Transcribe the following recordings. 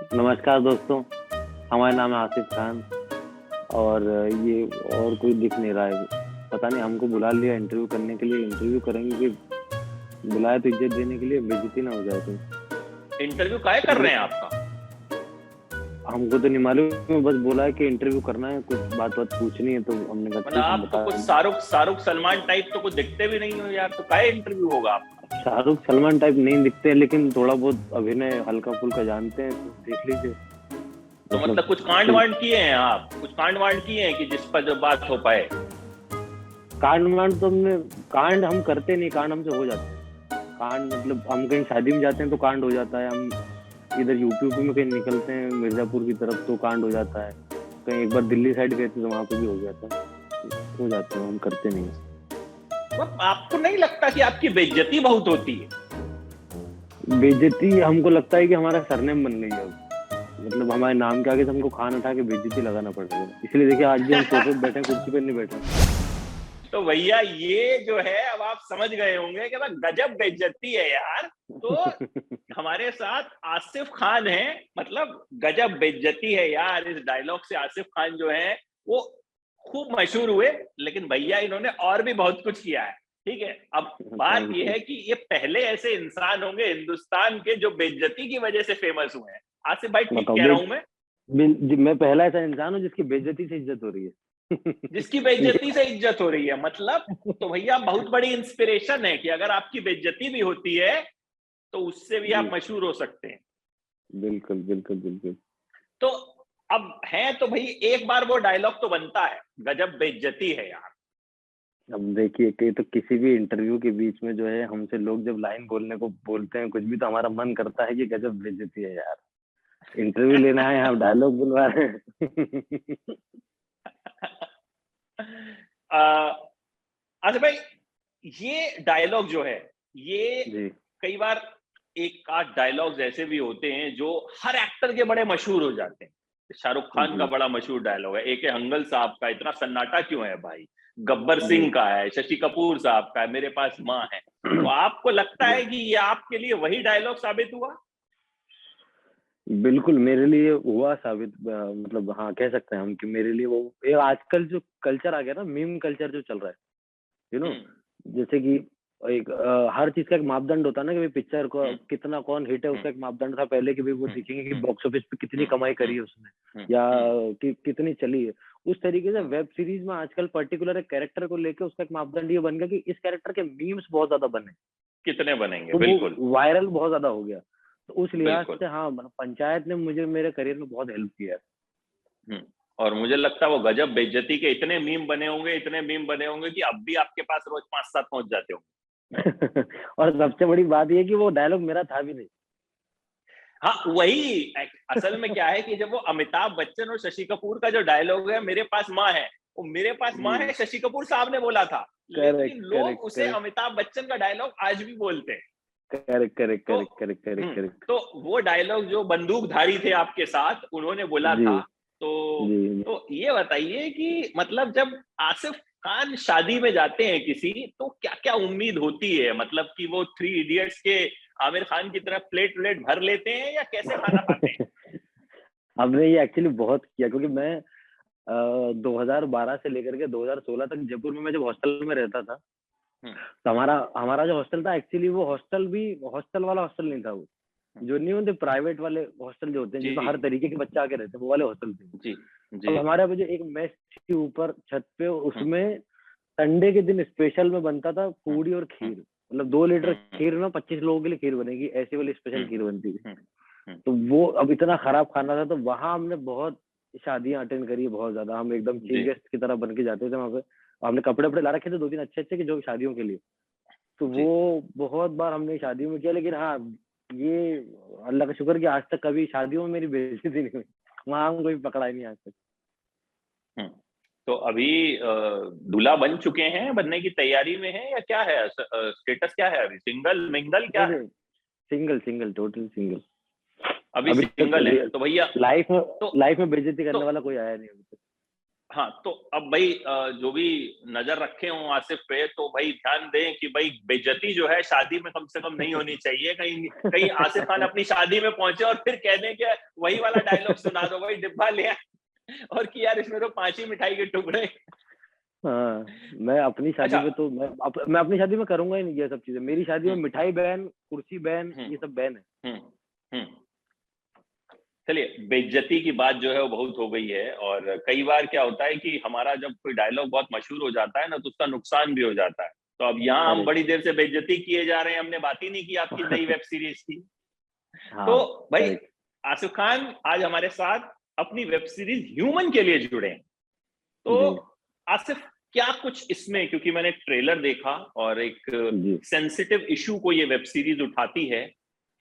नमस्कार दोस्तों, हमारा नाम है आसिफ खान और ये और कोई दिख नहीं रहा है। पता नहीं हमको बुला लिया इंटरव्यू करने के लिए, इंटरव्यू करेंगे कि बुलाया तो इज्जत देने के लिए, बेइज्जती ना हो जाए तो। इंटरव्यू काहे कर रहे हैं आपका? हमको तो नहीं मालूम, बस बोला है कि इंटरव्यू करना है, कुछ बात पूछनी है, तो हमने कहा मतलब ठीक हम आप तो बता कुछ देंगे। शाहरुख सलमान टाइप तो कुछ दिखते भी नहीं हो यार, तो काहे इंटरव्यू होगा आपका? शाहरुख सलमान टाइप नहीं दिखते हैं, लेकिन थोड़ा बहुत अभिनय हल्का फुल्का जानते हैं, तो देख लीजिए। तो मतलब कुछ कांड वांड किए हैं आप, कुछ कांड वांड किए हैं कि जिस पर जो बात हो पाए? कांड वांड तो हमने, कांड हम करते नहीं, कांड हमसे हो जाते हैं। कांड मतलब हम कहीं शादी में जाते हैं तो कांड हो जाता है, हम इधर यूपी में कहीं निकलते हैं मिर्जापुर की तरफ तो कांड हो जाता है, कहीं एक बार दिल्ली साइड गए थे तो वहां पे भी हो जाता है, हो जाता है, हम करते नहीं है। तो आपको नहीं लगता कि आपकी बेइज्जती बहुत होती है? बेइज्जती हमको लगता है कि हमारा सरनेम बन गई है अब, मतलब हमारे नाम के आगे से हमको खान उठा के बेइज्जती लगाना पड़ेगा, इसलिए देखिए आज भी हम सोफे पे बैठे हैं, कुर्सी पे नहीं बैठे। तो भैया ये जो है, अब आप समझ गए होंगे कि भाई गजब बेइज्जती है यार। तो हमारे साथ आसिफ खान है, मतलब गजब बेइज्जती है यार। इस डायलॉग से आसिफ खान जो है वो खूब मशहूर हुए, लेकिन भैया इन्होंने और भी बहुत कुछ किया है। ठीक है, अब बात थैंक यह यू। है कि ये पहले ऐसे इंसान होंगे हिंदुस्तान के जो बेइज्जती की वजह से फेमस हुए हैं। आसिफ भाई ठीक बताओ, कह रहा हूं मैं? मैं पहला ऐसा इंसान हूँ जिसकी बेइज्जती से इज्जत हो रही है। जिसकी बेइज्जती से इज्जत हो रही है मतलब, तो भैया बहुत बड़ी इंस्पिरेशन है कि अगर आपकी बेइज्जती भी होती है तो उससे भी आप जी, मशहूर हो सकते हैं। बिल्कुल बिल्कुल बिल्कुल। तो अब है तो भाई एक बार वो डायलॉग तो बनता है, गजब बेइज्जती है यार। अब देखिए कि तो किसी भी इंटरव्यू के बीच में जो है हमसे लोग जब लाइन बोलने को बोलते हैं कुछ भी, तो हमारा मन करता है कि गजब बेइज्जती है यार, इंटरव्यू लेना है, आप डायलॉग बुलवा रहे हैं। अच्छा भाई, ये डायलॉग जो है ये जी। कई बार एक आध डायलॉग्स ऐसे भी होते हैं जो हर एक्टर के बड़े मशहूर हो जाते हैं। शाहरुख खान का जी। बड़ा मशहूर डायलॉग है, ए के हंगल साहब का इतना सन्नाटा क्यों है भाई, गब्बर जी। सिंह का है, शशि कपूर साहब का है, मेरे पास माँ है। तो आपको लगता जी, है कि ये आपके लिए वही डायलॉग साबित हुआ? बिल्कुल मेरे लिए हुआ साबित, मतलब हाँ कह सकते हैं हम कि मेरे लिए वो, ये आजकल जो कल्चर आ गया ना, मीम कल्चर जो चल रहा है, यू नो, हम्म। जैसे कि एक हर चीज का एक मापदंड होता है ना कि भाई पिक्चर को हम्म। कितना कौन हिट है, हम्म। उसका एक मापदंड था पहले कि भाई वो हम्म। देखेंगे कि हम्म। बॉक्स ऑफिस पे कितनी हम्म। कमाई करी हम्म। है उसने, हम्म। या हम्म। कितनी चली है। उस तरीके से हम्म। वेब सीरीज में आजकल पर्टिकुलर एक कैरेक्टर को लेके उसका एक मापदंड ये बन गया कि इस कैरेक्टर के मीम्स बहुत ज्यादा बने, कितने बनेंगे, तो बिल्कुल। वो वायरल बहुत ज्यादा हो गया। तो उस लिहाज बिल्कुल। से हाँ, मतलब पंचायत ने मुझे मेरे करियर में बहुत हेल्प किया है। हम्म। और मुझे लगता है वो गजब बेइज्जती के इतने मीम बने होंगे, इतने मीम बने होंगे कि अब भी आपके पास रोज 5-7 पहुंच जाते होंगे। और सबसे बड़ी बात ये कि वो डायलॉग मेरा था भी नहीं। हाँ वही, असल में क्या है कि जब वो अमिताभ बच्चन और शशि कपूर का जो डायलॉग है, मेरे पास माँ है, वो मेरे पास माँ है जी। शशि कपूर साहब ने बोला था, करेक्ट लेकिन लोग करेक्ट उसे करेक्ट अमिताभ बच्चन का डायलॉग आज भी बोलते हैं। करेक्ट करेक्ट तो करेक्ट करेक्ट करेक्ट करेक्ट। तो वो डायलॉग जो बंदूकधारी थे आपके साथ उन्होंने बोला जी। था। तो जी। तो ये बताइए कि मतलब जब आसिफ खान शादी में जाते हैं किसी, तो क्या क्या उम्मीद होती है, मतलब कि वो थ्री इडियट्स के आमिर खान की तरह प्लेट प्लेट भर लेते हैं या कैसे खाना खाते हैं? हमने ये एक्चुअली बहुत किया, क्योंकि मैं 2012 से लेकर के 2016 तक जयपुर में मैं जब हॉस्टल में रहता था, हम्म। तो हमारा हमारा जो हॉस्टल था एक्चुअली वो हॉस्टल भी हॉस्टल वाला हॉस्टल नहीं था वो, हम्म। जो नहीं होते प्राइवेट वाले हॉस्टल जो होते हैं जी। जिसमें हर तरीके के बच्चे आके रहते हैं, वो वाले हॉस्टल थे। जी। जी। अब हमारे यहाँ पे जो एक मेस थी ऊपर छत पे, हम्म। उसमें संडे के दिन स्पेशल में बनता था हम्म। पूड़ी और हम्म। खीर, मतलब 2 लीटर हम्म। खीर में 25 लोगों के लिए खीर बनेगी, ऐसी वाली स्पेशल हम्म। खीर बनती थी। हम्म। हम्म। तो वो अब इतना खराब खाना था, तो वहां हमने बहुत शादियां अटेंड करी है, बहुत ज्यादा, हम एकदम जी। चीफ गेस्ट की तरह बन के जाते थे वहां पे। हमने कपड़े वपड़े ला रखे थे 2 3 अच्छे अच्छे, कि जो शादियों के लिए, तो जी। वो बहुत बार हमने शादियों में किया, लेकिन हाँ, ये अल्लाह का शुक्र कि आज तक कभी शादियों में मेरी बेइज्जती नहीं हुई, वहां हम कोई पकड़ा ही नहीं आज तक। हम्म। तो अभी दूल्हा बन चुके हैं, बनने की तैयारी में है या क्या है, स्टेटस क्या है अभी, सिंगल मिंगल क्या नहीं है? नहीं, सिंगल सिंगल टोटल सिंगल। अभी अभी तक सिंगल है तो भैया, लाइफ में तो लाइफ में बेइज्जती तो करने वाला कोई आया नहीं अभी तक। हाँ, तो अब भाई जो भी नजर रखे हों आसिफ पे, तो भाई ध्यान दें कि भाई बेइज्जती जो है शादी में कम से कम नहीं होनी चाहिए, कहीं कहीं आसिफ खान अपनी शादी में पहुंचे और फिर कह दें कि वही वाला डायलॉग सुना दो, वही डिब्बा ले आए और कि यार इसमें तो 5 ही मिठाई के टुकड़े। हाँ, मैं अपनी शादी अच्छा। में तो मैं अपनी शादी में करूंगा ही नहीं ये सब चीजें। मेरी शादी में हम्म मिठाई बैन, कुर्सी बैन, हम्म ये सब बैन है। हम्म हम्म चलिए, बेइज्जती की बात जो है वो बहुत हो गई है, और कई बार क्या होता है कि हमारा जब कोई डायलॉग बहुत मशहूर हो जाता है ना, तो उसका नुकसान भी हो जाता है। तो अब यहाँ हम बड़ी करेक्ट। देर से बेइज्जती किए जा रहे हैं, हमने बात ही नहीं की आपकी नई वेब सीरीज की। तो हाँ। भाई, करेक्ट। आसिफ खान आज हमारे साथ अपनी वेब सीरीज ह्यूमन के लिए जुड़े हैं। तो जी। आसिफ, क्या कुछ इसमें, क्योंकि मैंने ट्रेलर देखा और एक जी। सेंसिटिव इशू को ये वेब सीरीज उठाती है,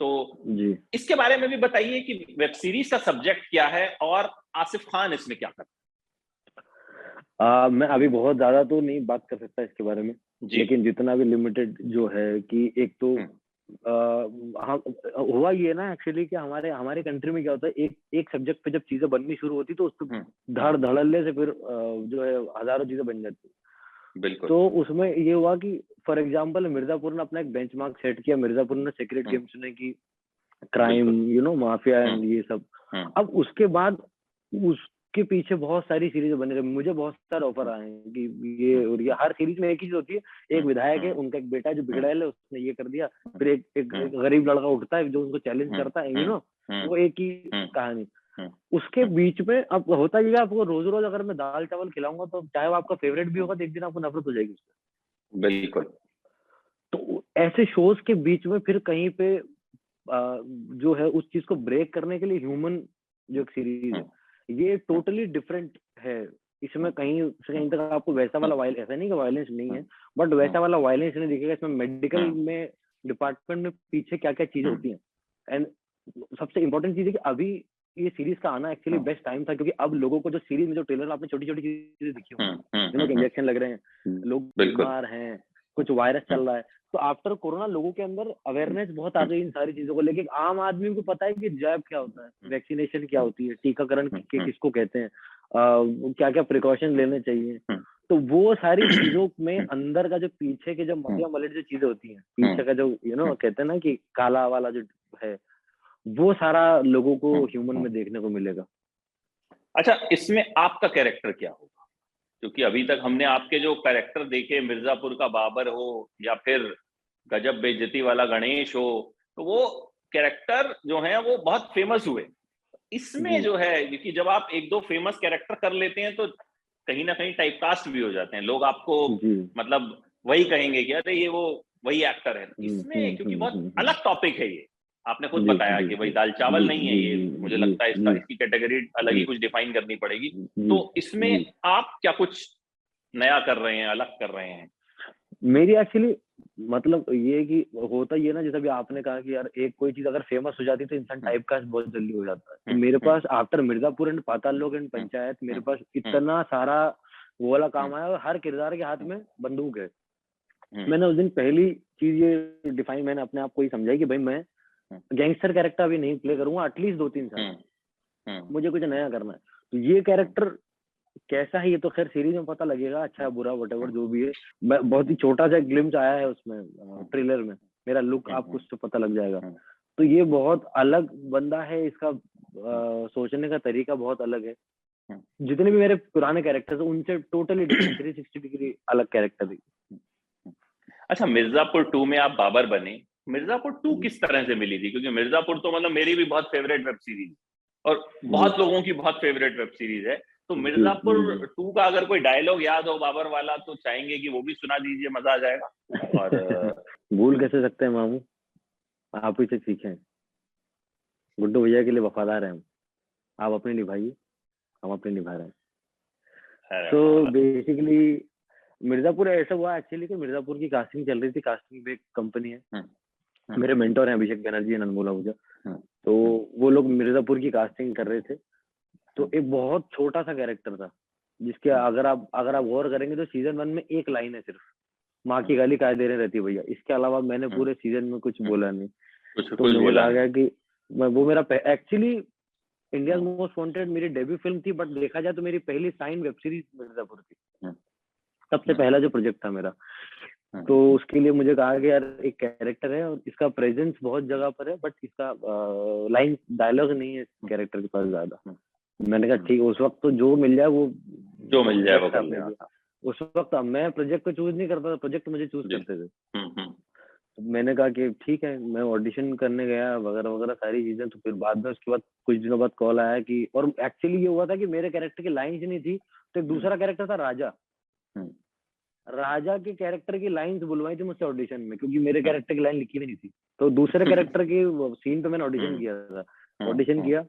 तो जी। इसके बारे में भी बताइए कि वेब सीरीज का सब्जेक्ट क्या है और आसिफ खान इसमें क्या करता मैं अभी बहुत ज्यादा तो नहीं बात कर सकता इसके बारे में, है। जी। लेकिन जितना भी लिमिटेड जो है कि एक तो हम्म हाँ, हुआ ये ना एक्चुअली कि हमारे हमारे कंट्री में क्या होता है, एक एक सब्जेक्ट पे जब चीजें बननी शुरू होती तो उस पर हम्म धड़ धड़ल्ले से फिर जो है हजारों चीजें बन जाती। बिल्कुल। तो उसमें ये हुआ कि फॉर एग्जांपल मिर्जापुर ने अपना एक बेंचमार्क सेट किया, मिर्जापुर ने सीक्रेट हम्म गेम्स ने की, क्राइम बिल्कुल। माफिया हम्म एंड ये सब। हम्म अब उसके बाद उसके पीछे बहुत सारी सीरीज बने रही, मुझे बहुत सारे ऑफर आए हैं कि ये, और ये हर सीरीज में एक ही चीज होती है, एक विधायक है, उनका एक बेटा है जो बिगड़ैल है, उसने ये कर दिया, फिर एक गरीब लड़का उठता है जो उनको चैलेंज करता है, वो एक ही कहानी। उसके बीच में अब होता ये है, आपको रोज रोज अगर मैं दाल चावल खिलाऊंगा तो चाहे वो आपका फेवरेट भी होगा तो एक दिन आपको नफरत हो जाएगी उससे। बिल्कुल। तो ऐसे शोज के बीच में फिर कहीं पे जो है उस चीज को ब्रेक करने के लिए ह्यूमन जो एक सीरीज है, ये टोटली डिफरेंट है। इसमें कहीं से कहीं तक आपको वैसा वाला वायलेंस, ऐसा नहीं कि वायलेंस नहीं है, बट वैसा वाला वायलेंस नहीं दिखेगा। इसमें मेडिकल में डिपार्टमेंट में पीछे क्या क्या चीजें होती हैं। एंड सबसे इंपॉर्टेंट चीज है कि अभी ये सीरीज का आना एक्चुअली बेस्ट टाइम था, क्योंकि अब लोगों को जो सीरीज में जो ट्रेलर आपने छोटी छोटी चीजें दिखी होंगी, इंजेक्शन लग रहे हैं, लोग बिल्कुल। बीमार हैं, कुछ वायरस चल रहा है, तो आफ्टर कोरोना लोगों के अंदर अवेयरनेस बहुत आ गई इन सारी चीजों को लेके। आम आदमी को पता है कि जैब क्या होता है, वैक्सीनेशन क्या होती है, टीकाकरण किसको कहते हैं, क्या क्या प्रिकॉशन लेने चाहिए। तो वो सारी चीजों में अंदर का जो पीछे के जो मटिया मलेट जो चीजें होती हैं, पीछे का जो कहते हैं ना कि काला वाला जो है, वो सारा लोगों को ह्यूमन में देखने को मिलेगा। अच्छा, इसमें आपका कैरेक्टर क्या होगा? क्योंकि अभी तक हमने आपके जो कैरेक्टर देखे, मिर्जापुर का बाबर हो या फिर गजब बेइज्जती वाला गणेश हो, तो वो कैरेक्टर जो है वो बहुत फेमस हुए। इसमें जी। जो है, क्योंकि जब आप एक दो फेमस कैरेक्टर कर लेते हैं तो कहीं ना कहीं टाइपकास्ट भी हो जाते हैं लोग, आपको जी। मतलब वही कहेंगे कि अरे ये वो वही एक्टर है। इसमें क्योंकि बहुत अलग टॉपिक है ये, आपने खुद जी। बताया जी। कि भाई जी। दाल चावल जी। नहीं है जी। ये, जी। मुझे जी। लगता है इसका जी। इसकी कैटेगरी अलग ही जी। कुछ डिफाइन करनी पड़ेगी। जी। तो इसमें जी। आप क्या कुछ नया कर रहे हैं, अलग कर रहे हैं? मेरी एक्चुअली मतलब ये है कि होता ये ना, जैसे अभी आपने कहा कि यार एक कोई चीज अगर फेमस हो जाती है तो इंसान टाइप कास्ट बहुत जल्दी हो जाता है। तो मेरे पास आफ्टर मिर्जापुर एंड पाताल लोक एंड पंचायत मेरे पास इतना सारा वो वाला काम आया, और हर किरदार के हाथ में बंदूक है। मैंने उस दिन पहली चीज ये डिफाइन मैंने अपने आप को ही समझाई कि भाई मैं गैंगस्टर कैरेक्टर अभी नहीं प्ले करूंगा एटलीस्ट 2-3 साल, मुझे कुछ नया करना है। तो ये कैरेक्टर कैसा है ये तो खैर सीरीज में पता लगेगा, अच्छा है बुरा वटेवर जो भी है। बहुत ही छोटा सा ग्लिम्स आया है उसमें ट्रेलर में, मेरा लुक आपको उससे पता लग जाएगा। तो ये बहुत अलग बंदा है, इसका सोचने का तरीका बहुत अलग है। जितने भी मेरे पुराने कैरेक्टर्स उनसे टोटली डिफरेंट 360 डिग्री अलग कैरेक्टर है। अच्छा, मिर्जापुर 2 में आप बाबर बने। मिर्जापुर 2 किस तरह से मिली थी? क्योंकि मिर्जापुर तो मतलब मेरी भी बहुत फेवरेट वेब सीरीज और बहुत लोगों की बहुत फेवरेट वेब सीरीज है। तो मिर्जापुर 2 का अगर कोई डायलॉग याद हो बाबर वाला तो चाहेंगे कि वो भी सुना दीजिए, मजा आ जाएगा। और भूल कैसे सकते हैं मामू, आप ही से सीखें। गुड्डू भैया के लिए वफादार हैं हम, आप अपनी निभाइए, हम अपनी निभा रहे हैं। तो बेसिकली मिर्जापुर ऐसा हुआ एक्चुअली कि मिर्जापुर की कास्टिंग चल रही थी, कास्टिंग भी एक कंपनी है, मेरे मेंटोर हैं अभिषेक बनर्जी एंड अनमोल आहूजा, तो वो लोग मिर्जापुर की कास्टिंग कर रहे थे। तो एक बहुत छोटा सा कैरेक्टर था जिसके अगर आप गौर करेंगे तो सीजन 1 में एक लाइन है सिर्फ, माँ की गाली काय दे रहे रहती है भैया, इसके अलावा मैंने पूरे सीजन में कुछ बोला नहीं। तो मुझे कहा गया कि वो मेरा एक्चुअली इंडिया मोस्ट वांटेड मेरी डेब्यू फिल्म थी, बट देखा जाए तो मेरी पहली साइन वेब सीरीज मिर्जापुर थी, सबसे पहला जो प्रोजेक्ट था मेरा। तो उसके लिए मुझे कहा कि यार एक कैरेक्टर है और इसका प्रेजेंस बहुत जगह पर है, बट इसका लाइन डायलॉग नहीं है कैरेक्टर के पास ज्यादा। मैंने कहा ठीक है, उस वक्त तो जो मिल जाए वो जो मिल जाए वो बेस्ट कर आपने लेना दिया। था। उस वक्त मैं प्रोजेक्ट को चूज नहीं करता था, प्रोजेक्ट मुझे चूज जी। करते थे। हम्म। तो मैंने कहा कि ठीक है, मैं ऑडिशन करने गया वगैरह वगैरह सारी चीजें। तो फिर बाद में उसके बाद कुछ दिनों बाद कॉल आया कि, और एक्चुअली ये हुआ था कि मेरे कैरेक्टर की लाइंस नहीं थी, तो एक दूसरा कैरेक्टर था राजा। हम्म। राजा के कैरेक्टर की लाइंस बुलवाई थी मुझसे ऑडिशन में, क्योंकि मेरे कैरेक्टर की लाइन लिखी भी नहीं थी। तो दूसरे कैरेक्टर के सीन पे मैंने ऑडिशन किया था, ऑडिशन किया,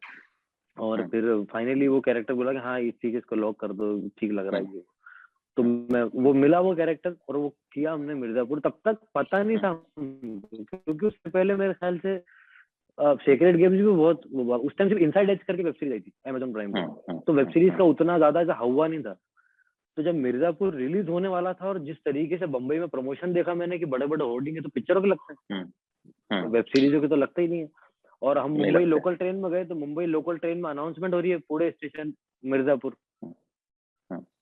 और फिर फाइनली वो कैरेक्टर बोला कि हाँ इस चीज इसको लॉक कर दो, ठीक लग रहा है ये। तो मैं वो मिला वो कैरेक्टर, और वो किया हमने मिर्जापुर। तब तक पता नहीं था क्योंकि उससे पहले मेरे ख्याल से सेक्रेट गेम्स भी बहुत, उस टाइम सिर्फ इनसाइड एज करके वेब सीरीज आई थी अमेजोन प्राइम पे, तो वेब सीरीज का उतना ज्यादा ऐसा हवा नहीं था। तो जब मिर्जापुर रिलीज होने वाला था, और जिस तरीके से बम्बई में प्रमोशन देखा मैंने कि बड़े बड़े होर्डिंग है, तो पिक्चरों के लगते हैं, वेब सीरीजों के तो लगता ही नहीं है। और हम मुंबई लोकल ट्रेन में गए, तो मुंबई लोकल ट्रेन में अनाउंसमेंट हो रही है, पूरे स्टेशन मिर्जापुर,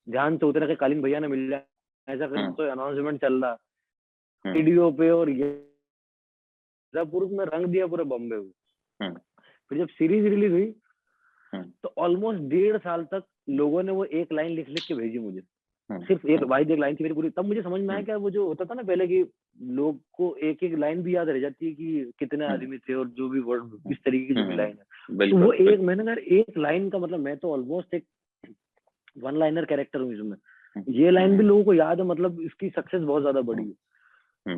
ध्यान से उतरे के कालीन भैया ने मिल जाए, ऐसा करके तो अनाउंसमेंट चल रहा वीडियो पे, और ये मिर्जापुर में रंग दिया पूरे बॉम्बे को। फिर जब सीरीज रिलीज हुई, तो ऑलमोस्ट 1.5 साल तक लोगों ने वो एक लाइन लिख लिख के भेजी मुझे, सिर्फ एक वाहिद एक लाइन थी मेरी पूरी। तब मुझे समझ में आया क्या, वो जो होता था ना पहले कि लोग को एक एक लाइन भी याद रह जाती है कि कितने आदमी थे और जो भी वर्ड, इस तरीके की जो भी लाइन है। तो वो एक, मैंने कहा एक लाइन का मतलब, मैं तो ऑलमोस्ट एक वन लाइनर कैरेक्टर हूँ इसमें, ये लाइन भी लोगों को याद है, मतलब इसकी सक्सेस बहुत ज्यादा बड़ी है।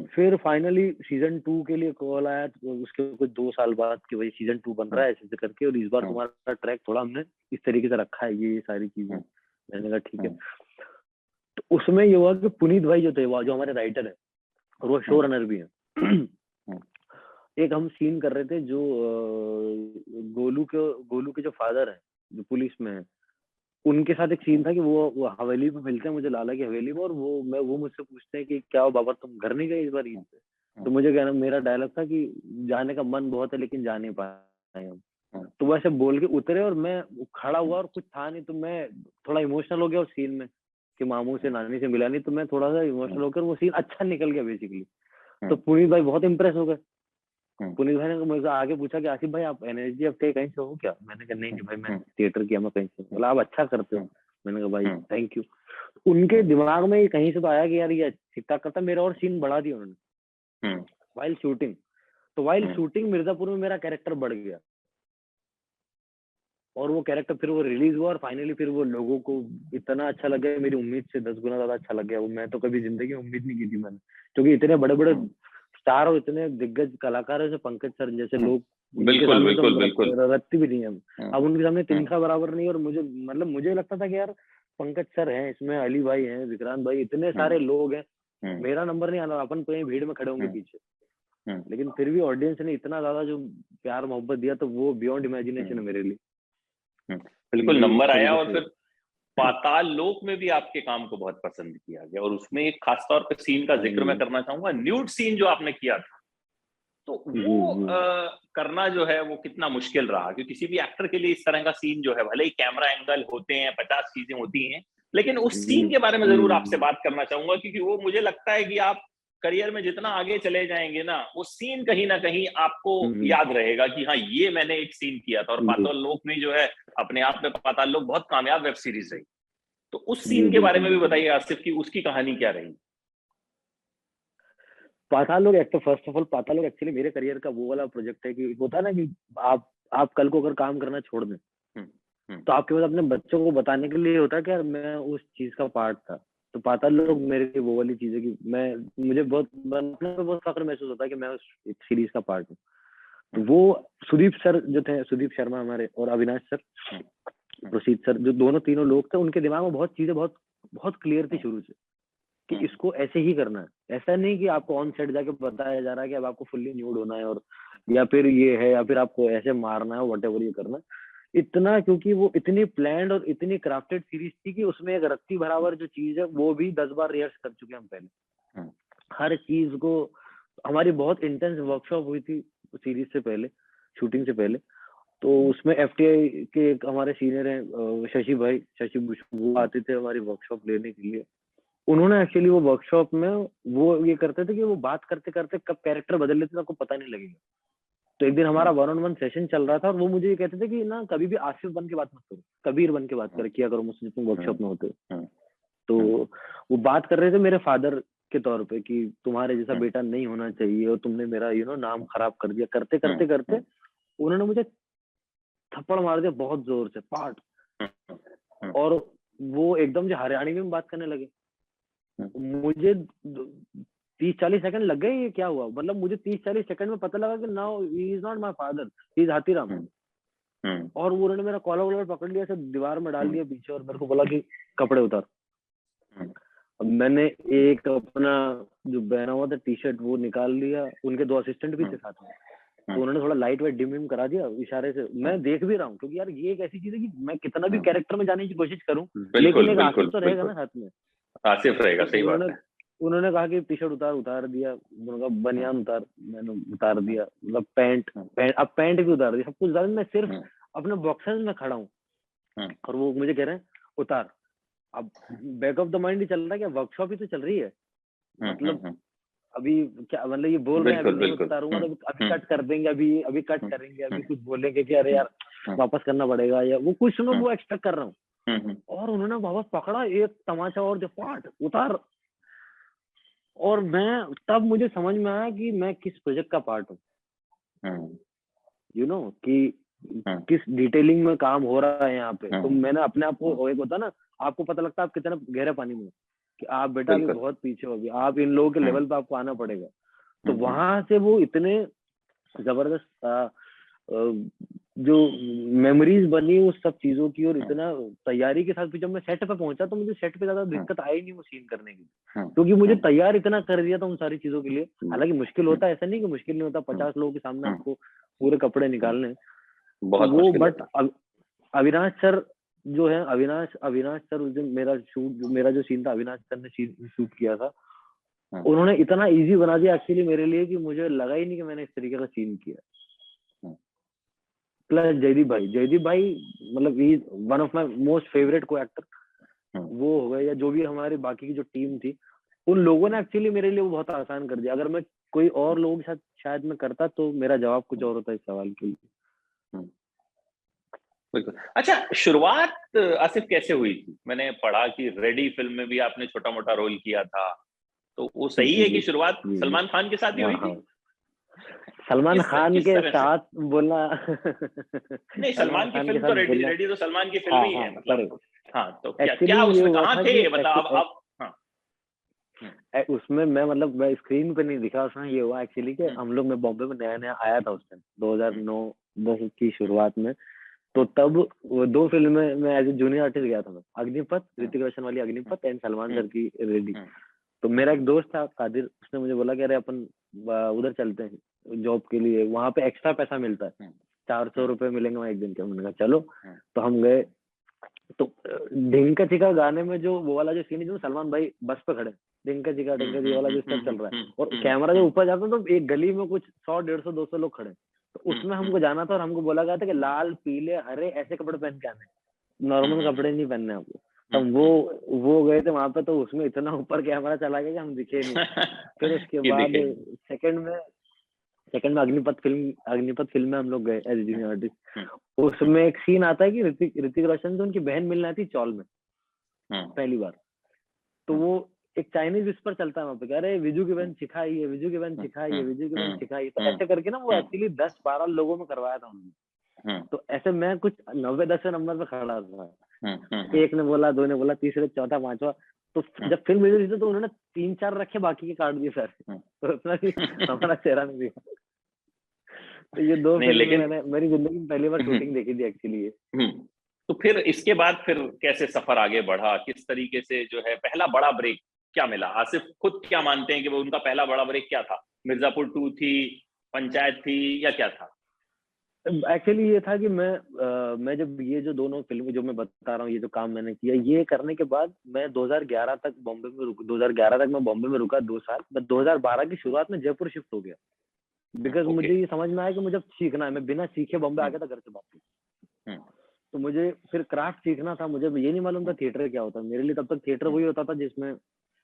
फिर फाइनली सीजन 2 के लिए कॉल आया, तो उसके कुछ 2 साल बाद कि भाई सीजन 2 बन रहा है ऐसे करके, और इस बार तुम्हारा ट्रैक थोड़ा हमने इस तरीके से रखा है, ये सारी चीजें। मैंने कहा ठीक है। तो उसमें ये हुआ कि पुनीत भाई जो थे, वो जो हमारे राइटर है और वो शो रनर भी है, एक हम सीन कर रहे थे जो गोलू के जो फादर है जो पुलिस में है, उनके साथ एक सीन था कि वो हवेली पे मिलते हैं मुझे, लाला की हवेली में, और वो मुझसे पूछते हैं कि क्या बाबा तुम घर नहीं गए इस बार ईद पे। तो मुझे कहना, मेरा डायलॉग था कि जाने का मन बहुत है लेकिन जा नहीं पाए हम। तो वैसे बोल के उतरे, और मैं खड़ा हुआ और कुछ था नहीं, तो मैं थोड़ा इमोशनल हो गया उस सीन में कि मामू से नानी से मिला नहीं, तो मैं थोड़ा सा इमोशनल होकर, वो सीन अच्छा निकल गया बेसिकली। तो पुनीत भाई बहुत इंप्रेस हो गए। पुनीत भाई ने मुझसे आगे पूछा कि आसिफ भाई आप एनर्जी अब कहीं से हो क्या? मैंने कहा नहीं भाई, मैं थिएटर किया, मैं कहीं से। बोला आप अच्छा करते हो। मैंने कहा भाई थैंक यू। उनके दिमाग में कहीं से तो आया कि यार ये ठीक ठाक करता, मेरा और सीन बढ़ा दिया उन्होंने वाइल शूटिंग। तो वाइल शूटिंग मिर्जापुर में मेरा कैरेक्टर बढ़ गया, और वो कैरेक्टर फिर वो रिलीज हुआ, और फाइनली फिर वो लोगों को इतना अच्छा लग गया, मेरी उम्मीद से 10 गुना ज्यादा अच्छा लग गया। वो मैं तो कभी जिंदगी में उम्मीद नहीं की थी मैंने, क्योंकि इतने बड़े बड़े स्टार और इतने दिग्गज कलाकार है, पंकज सर जैसे लोग, उनके सामने तो रत्ती भी नहीं है। अब उनके सामने तिनका बराबर नहीं। और मुझे मतलब मुझे लगता था कि यार पंकज सर हैं इसमें, अली भाई हैं, विक्रांत भाई, इतने सारे लोग हैं, मेरा नंबर नहीं आना, अपन कहीं भीड़ में खड़े होंगे पीछे। लेकिन फिर भी ऑडियंस ने इतना ज्यादा जो प्यार मोहब्बत दिया, तो वो बियॉन्ड इमेजिनेशन है मेरे लिए। बिल्कुल नंबर आया, और फिर पाताल लोक में भी आपके काम को बहुत पसंद किया गया, और उसमें एक खास तौर पे सीन का जिक्र मैं करना चाहूंगा, न्यूड सीन जो आपने किया था, तो वो करना जो है वो कितना मुश्किल रहा, क्योंकि किसी भी एक्टर के लिए इस तरह का सीन जो है, भले ही कैमरा एंगल होते हैं, 50 चीजें होती हैं, लेकिन उस सीन के बारे में जरूर आपसे बात करना चाहूंगा, क्योंकि वो मुझे लगता है कि आप करियर में जितना आगे चले जाएंगे ना, वो सीन कहीं ना कहीं आपको याद रहेगा कि हाँ ये मैंने एक सीन किया था। और पाताल लोक में जो है, अपने आप में पाताल लोक बहुत कामयाब वेब सीरीज रही। तो उस सीन के बारे में भी बताइए आसिफ की उसकी कहानी क्या रही। पाताल लोक एक्टर, फर्स्ट ऑफ ऑल पाताल लोक एक्चुअली मेरे करियर का वो वाला प्रोजेक्ट है कि होता है ना कि आप कल को अगर काम करना छोड़ दें, तो आपके पास अपने बच्चों को बताने के लिए होता है कि यार मैं उस चीज का पार्ट था। तो पाताल लोक मेरे लिए वो वाली चीज है कि मुझे बहुत फख्र महसूस होता है कि मैं उस सीरीज का पार्ट हूँ। तो वो सुदीप सर जो थे, सुदीप शर्मा हमारे, और अविनाश सर, प्रसीद सर, जो दोनों तीनों लोग थे, उनके दिमाग में बहुत चीजें बहुत क्लियर थी शुरू से कि इसको ऐसे ही करना है। ऐसा नहीं कि आपको ऑन सेट जाके बताया जा रहा है कि अब आपको फुल्ली न्यूड होना है, और या फिर ये है, या फिर आपको ऐसे मारना है, व्हाटएवर ये करना है। इतना, क्योंकि वो इतनी प्लान्ड और इतनी क्राफ्टेड सीरीज थी कि उसमें एक रत्ती बराबर जो चीज है वो भी 10 बार रिहर्स कर चुके हम पहले। हर चीज को हमारी बहुत इंटेंस वर्कशॉप हुई थी सीरीज से पहले, शूटिंग से पहले। तो उसमें एफटीआई के एक हमारे सीनियर हैं शशि भाई, शशि बुश, वो आते थे हमारी वर्कशॉप लेने के लिए। उन्होंने एक्चुअली वो वर्कशॉप में वो ये करते थे कि वो बात करते करते कब कैरेक्टर बदल लेते थे आपको पता नहीं लगेगा। तो एक दिन हमारा 1-on-1 सेशन चल रहा था और वो मुझे ये कहते थे कि ना कभी भी आसिफ बन के बात मत करो, कबीर बन के बात कर किया करो मुझसे, तुम वर्कशॉप में होते हो। तो वो बात कर रहे थे मेरे फादर के तौर पे कि तुम्हारे जैसा बेटा नहीं होना चाहिए और तुमने मेरा नाम खराब कर दिया। करते करते करते उन्होंने मुझे थप्पड़ मार दिया बहुत जोर से, पाट। और वो एकदम से हरियाणवी में बात करने लगे। मुझे 30-40 सेकंड लग गए, ये क्या हुआ? मतलब मुझे 30-40 सेकंड में पता लगा कि now he is not my father, he is Hathiram. और वो उन्होंने मेरा कॉलर वॉलर पकड़ लिया, सब दीवार में डाल दिया पीछे और मेरे को बोला कि कपड़े उतार। अब मैंने एक अपना जो पहना हुआ था टी शर्ट वो निकाल लिया, उनके 2 असिस्टेंट भी थे साथ में, तो उन्होंने थोड़ा लाइट वेट डिम करा दिया इशारे से। मैं देख भी रहा हूँ क्योंकि यार ये एक ऐसी चीज है कि मैं कितना भी कैरेक्टर में जाने की कोशिश करूँ लेकिन एक आसिफ तो रहेगा ना साथ में, आसिफ रहेगा। सही बात है। उन्होंने कहा कि टी शर्ट उतार दिया, उन्होंने कहा बनियान उतार, मैंने उतार दिया, मतलब पैंट अब पैंट भी उतार दिया, सब कुछ उतार दिया। मैं सिर्फ अपने बॉक्सेस में खड़ा हूँ और वो मुझे कह रहे हैं उतार। अब बैक ऑफ द माइंड ही चल रहा है कि वर्कशॉप ही तो चल रही है, मतलब अभी क्या, मतलब ये बोल रहे हैं अभी नहीं उतारूंगा तो अभी कट कर देंगे, अभी कट करेंगे, अभी कुछ बोलेंगे कि अरे यार वापस करना पड़ेगा या वो कुछ सुनो, वो एक्सपेक्ट कर रहा हूँ। और उन्होंने वापस पकड़ा, एक तमाचा और जो पाट उतार। और मैं तब मुझे समझ में आया कि मैं किस प्रोजेक्ट का पार्ट हूँ, कि किस डिटेलिंग में काम हो रहा है यहाँ पे। तो मैंने अपने आप को, एक होता ना आपको पता लगता है आप कितना गहरे पानी में, कि आप बेटा अभी बहुत पीछे हो, अभी आप इन लोगों के लेवल पे आपको आना पड़ेगा। तो वहां से वो इतने जबरदस्त जो मेमोरीज बनी उस सब चीजों की, और इतना तैयारी के साथ भी जब मैं सेट पे पहुंचा तो मुझे सेट पे ज्यादा दिक्कत आई नहीं वो सीन करने की, क्योंकि मुझे तैयार इतना कर दिया था उन सारी चीजों के लिए। हालांकि मुश्किल होता है, ऐसा नहीं कि मुश्किल नहीं होता, 50 लोगों के सामने आपको पूरे कपड़े निकालने बहुत वो, बट अविनाश सर जो है, अविनाश सर उस दिन मेरा जो सीन था अविनाश सर ने शूट किया था, उन्होंने इतना इजी बना दिया एक्चुअली मेरे लिए कि मुझे लगा ही नहीं कि मैंने इस तरीके का सीन किया। प्लस जयदीप भाई मतलब one of my most favourite को एक्टर वो हो गए, या जो भी हमारी बाकी की जो टीम थी, उन लोगों ने एक्चुअली मेरे लिए वो बहुत आसान कर दिया। अगर मैं कोई और लोगों के साथ शायद मैं करता तो मेरा जवाब कुछ और होता इस सवाल के लिए। बिल्कुल। अच्छा, शुरुआत आसिफ कैसे हुई थी? मैंने पढ़ा कि रेडी फिल्म में भी आपने छोटा मोटा रोल किया था, तो वो सही है कि शुरुआत सलमान खान के साथ ही हुई थी? सलमान खान के साथ बोलना नहीं, सलमान की फिल्म तो रेडी तो सलमान की फिल्म ही है, मतलब हाँ, तो क्या उसमें कहाँ थे, मतलब आप उसमें मैं स्क्रीन पे नहीं दिखा। उसमें ये हुआ एक्चुअली कि हम लोग, मैं बॉम्बे में नया आया था उस टाइम 2009-10 की शुरुआत में, तो तब वो 2 फिल्में में एज ए जूनियर आर्टिस्ट गया था मैं, अग्निपथ, ऋतिक रोशन वाली अग्निपथ एंड सलमान सर की रेडी। तो मेरा एक दोस्त था कादिर, उसने मुझे बोला कि अरे अपन उधर चलते हैं जॉब के लिए, वहां पे एक्स्ट्रा पैसा मिलता है, 400 रुपए मिलेंगे वहाँ एक दिन के। मैंने कहा चलो, तो हम गए। तो ढिंका चिका गाने में जो वो वाला जो सीन है, जो सलमान भाई बस पे खड़े, ढिंका चिका वाला जो स्टेप चल रहा है और कैमरा जो ऊपर जाता है तो एक गली में कुछ 100, 150, 200 लोग खड़े, तो उसमें हमको जाना था और हमको बोला गया था कि लाल, पीले, हरे ऐसे कपड़े पहन के आने, नॉर्मल कपड़े नहीं पहनने आपको। तब वो गए थे वहां पे, तो उसमें इतना ऊपर कैमरा चला गया कि हम दिखे नहीं। फिर उसके बाद सेकंड में अग्निपथ फिल्म में हम लोग गए एज जूनियर आर्टिस्ट। उसमें एक सीन आता है कि ऋतिक रोशन से उनकी बहन मिलने आती चौल में पहली बार, तो वो एक चाइनीज विस्पर चलता है वहां पे, अरे विजू की बहन सिखाई है, विजू की बहन सिखाई है, विजू की बहन सिखाई है। तो ऐसे करके ना वो एक्चुअली 10-12 लोगों में करवाया था उन्होंने। तो ऐसे मैं कुछ 90-10 नंबर पे खड़ा था, एक ने बोला, 2 ने बोला, तीसरे, चौथा, पांचवा। तो जब फिल्म मिली थी तो उन्होंने 3-4 रखे, बाकी के काट दिए सर, तो उतना भी हमारा चेहरा नहीं दिखा। तो ये 2 फिल्में मैंने मेरी जिंदगी में पहली बार शूटिंग देखी थी एक्चुअली ये। तो फिर इसके बाद फिर कैसे सफर आगे बढ़ा, किस तरीके से जो है पहला बड़ा ब्रेक क्या मिला? आसिफ खुद क्या मानते हैं कि वो उनका पहला बड़ा ब्रेक क्या था? मिर्जापुर 2 थी, पंचायत थी, या क्या था? एक्चुअली ये था कि मैं जब ये जो दोनों फिल्में जो मैं बता रहा हूँ, ये जो काम मैंने किया, ये करने के बाद मैं 2011 तक बॉम्बे में 2011 तक मैं बॉम्बे में रुका 2 साल। मैं 2012 की शुरुआत में जयपुर शिफ्ट हो गया, बिकॉज मुझे ये समझ में आया कि मुझे सीखना है। मैं बिना सीखे बॉम्बे आ गया था घर से वापस, तो मुझे फिर क्राफ्ट सीखना था। मुझे ये नहीं मालूम था थिएटर क्या होता है। मेरे लिए तब तक थिएटर वही होता था जिसमें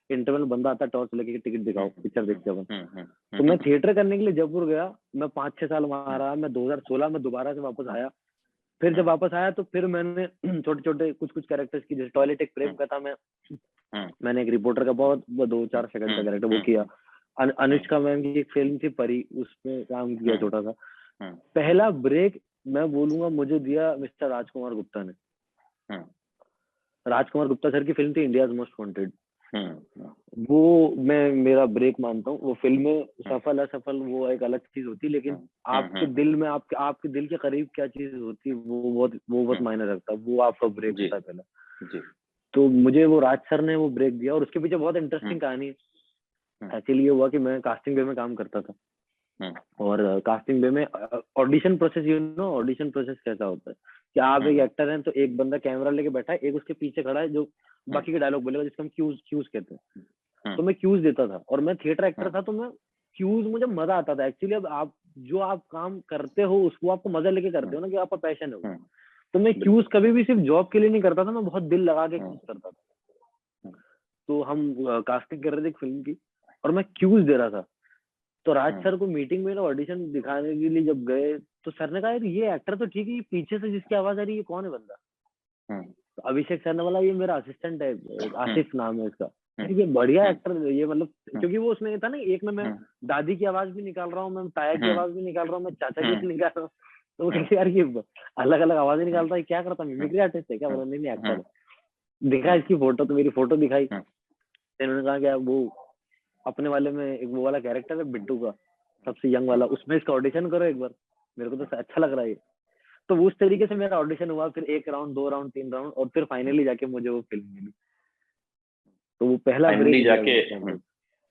इंटरवल बंदा आता टॉर्च लेके कि टिकट दिखाओ, पिक्चर देखते अपन। हम्म, तो मैं थिएटर करने के लिए जयपुर गया, मैं 5-6 साल वहां रहा, मैं 2016 में दोबारा से वापस आया। फिर जब वापस आया तो फिर मैंने छोटे छोटे कुछ कैरेक्टर्स की, जैसे टॉयलेट एक प्रेम कथा में मैंने एक रिपोर्टर का बहुत 2-4 सेकंड का कैरेक्टर वो किया। अनुष्का मैम की एक फिल्म थी परी, उसमें काम किया छोटा सा। पहला ब्रेक मैं बोलूंगा मुझे दिया मिस्टर राजकुमार गुप्ता ने। राजकुमार गुप्ता सर की फिल्म थी इंडियाज मोस्ट वांटेड, वो मैं मेरा ब्रेक मानता हूँ। वो फिल्में सफल असफल वो एक अलग चीज होती है, लेकिन आपके दिल में आपके दिल के करीब क्या चीज होती है वो बहुत मायने रखता है। वो आपका ब्रेक होता है पहला। तो मुझे वो राज सर ने वो ब्रेक दिया, और उसके पीछे बहुत इंटरेस्टिंग कहानी है। एक्चुअली ये हुआ कि मैं कास्टिंग बे में काम करता था, और कास्टिंग बे में ऑडिशन प्रोसेस, ऑडिशन प्रोसेस कैसा होता है कि आप एक एक्टर हैं तो एक बंदा कैमरा लेके बैठा है, एक उसके पीछे खड़ा है जो बाकी के डायलॉग बोलेगा, जिसको हम क्यूज कहते हैं। तो मैं क्यूज देता था, और मैं थिएटर एक्टर था तो मैं क्यूज, मुझे मजा आता था एक्चुअली। अब आप काम करते हो उसको आपको मजा लेके करते हो ना, कि आपका पैशन है वो। तो मैं क्यूज कभी भी सिर्फ जॉब के लिए नहीं करता था, मैं बहुत दिल लगा के क्यूज करता था। तो हम कास्टिंग कर रहे थे एक फिल्म की, और मैं क्यूज दे रहा था। तो राज सर को मीटिंग में ना ऑडिशन दिखाने के लिए जब गए, तो सर ने कहा ये एक्टर तो ठीक है, ये पीछे से जिसकी आवाज आ रही है कौन है बंदा? तो अभिषेक सर ने बोला ये मेरा असिस्टेंट है, आसिफ नाम है इसका, ये बढ़िया एक्टर ये, मतलब क्योंकि वो उसमें था ना, एक में मैं दादी की आवाज भी निकाल रहा हूँ, मैं ताया की आवाज भी निकाल रहा हूँ, मैं चाचा की भी निकाल रहा हूँ। तो वो कहते यार ये अलग अलग आवाजें निकालता है, क्या करता है, मिमिक्री आर्टिस्ट है क्या? बोला नहीं एक्टर। दिखा इसकी फोटो, तो मेरी फोटो दिखाई, इन्होंने कहा क्या वो अपने वाले में एक वो वाला कैरेक्टर है बिट्टू का, सबसे यंग वाला, उसमें इसका ऑडिशन करो एक बार, मेरे को तो अच्छा लग रहा है। तो उस तरीके से मेरा ऑडिशन हुआ, फिर 1 राउंड 2 राउंड 3 राउंड, और फिर फाइनली जाके मुझे वो फिल्म मिली। तो वो पहला ब्रेक जाके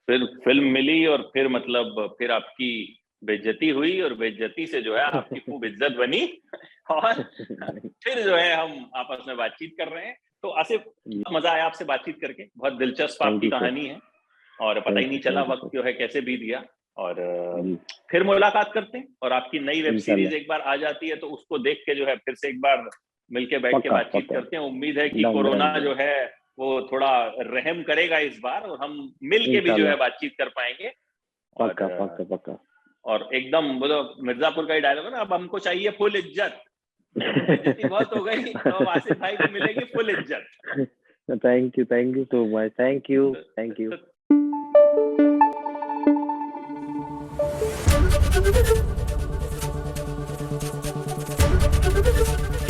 फिर फिल्म मिली, और फिर मतलब फिर आपकी बेइज्जती हुई, और बेइज्जती से जो है आपकी खूब इज्जत बनी, और फिर जो है हम आपस में बातचीत कर रहे हैं। तो आसिफ, मजा आया आपसे बातचीत करके, बहुत दिलचस्प आपकी कहानी है, और पता ही नहीं चला वक्त जो है कैसे बीत गया। और फिर मुलाकात करते हैं, और आपकी नई वेब सीरीज एक बार आ जाती है तो उसको देख के जो है फिर से एक बार मिलके बैठ के बातचीत करते हैं। उम्मीद है कि कोरोना जो है वो थोड़ा रहम करेगा इस बार, और हम मिल के भी जो है बातचीत कर पाएंगे। पक्का। और एकदम वो मिर्जापुर का ही डायलॉग है ना, अब हमको चाहिए फुल इज्जत, बेइज्जती बहुत हो गई, तो अब आसिफ भाई को मिलेगी फुल इज्जत। Thank you so much, thank you.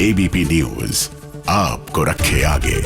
ABP news आपको रखे आगे।